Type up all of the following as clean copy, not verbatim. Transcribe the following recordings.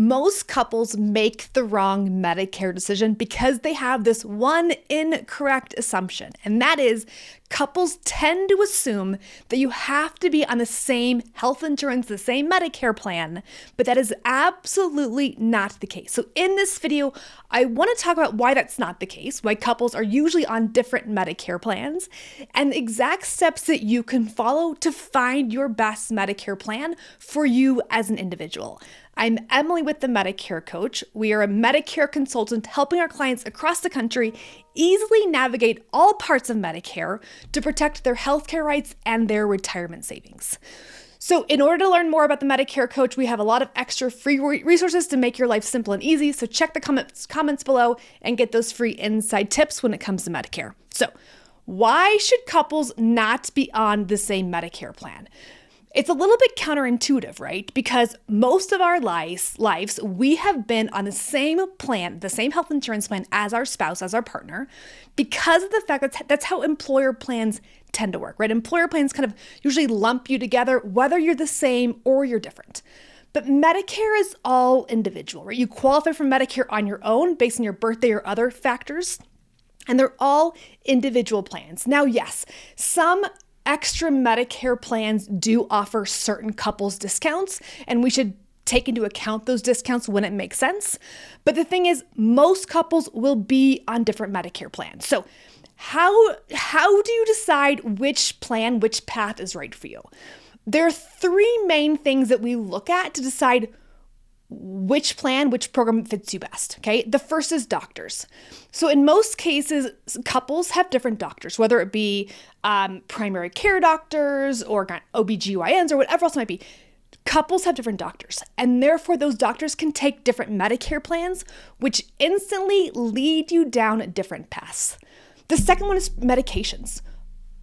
Most couples make the wrong Medicare decision because they have this one incorrect assumption, and that is couples tend to assume that you have to be on the same health insurance, the same Medicare plan, but that is absolutely not the case. So in this video, I want to talk about why that's not the case, why couples are usually on different Medicare plans, and the exact steps that you can follow to find your best Medicare plan for you as an individual. I'm Emily with the Medicare Coach. We are a Medicare consultant helping our clients across the country easily navigate all parts of Medicare to protect their healthcare rights and their retirement savings. So in order to learn more about the Medicare Coach, we have a lot of extra free resources to make your life simple and easy. So check the comments below and get those free inside tips when it comes to Medicare. So why should couples not be on the same Medicare plan? It's a little bit counterintuitive, right? Because most of our lives, we have been on the same plan, the same health insurance plan as our spouse, as our partner, because of the fact that that's how employer plans tend to work, right? Employer plans kind of usually lump you together, whether you're the same or you're different. But Medicare is all individual, right? You qualify for Medicare on your own based on your birthday or other factors, and they're all individual plans. Now, yes, some extra Medicare plans do offer certain couples discounts, and we should take into account those discounts when it makes sense. But the thing is, most couples will be on different Medicare plans. So how do you decide which plan, which path is right for you? There are three main things that we look at to decide which plan, which program fits you best, okay? The first is doctors. So in most cases, couples have different doctors, whether it be primary care doctors or OBGYNs or whatever else it might be. Couples have different doctors, and therefore those doctors can take different Medicare plans, which instantly lead you down different paths. The second one is medications.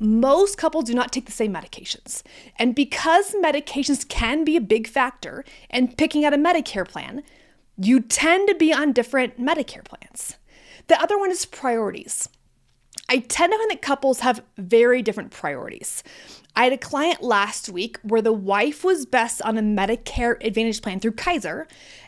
Most couples do not take the same medications. And because medications can be a big factor in picking out a Medicare plan, you tend to be on different Medicare plans. The other one is priorities. I tend to find that couples have very different priorities. I had a client last week where the wife was best on a Medicare Advantage plan through Kaiser,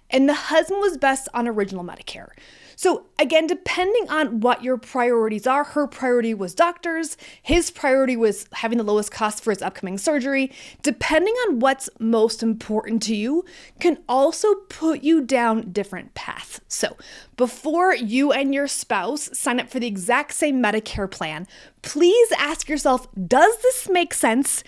and the husband was best on original Medicare. So again, depending on what your priorities are, her priority was doctors, his priority was having the lowest cost for his upcoming surgery. Depending on what's most important to you can also put you down different paths. So before you and your spouse sign up for the exact same Medicare plan, please ask yourself, does this make sense?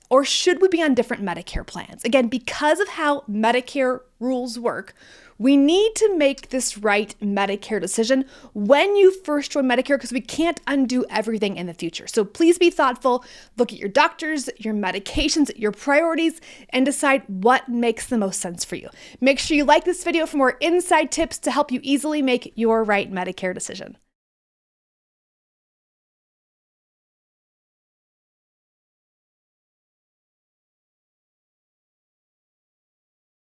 Or should we be on different Medicare plans? Again, because of how Medicare rules work, we need to make this right Medicare decision when you first join Medicare because we can't undo everything in the future. So please be thoughtful, look at your doctors, your medications, your priorities, and decide what makes the most sense for you. Make sure you like this video for more inside tips to help you easily make your right Medicare decision.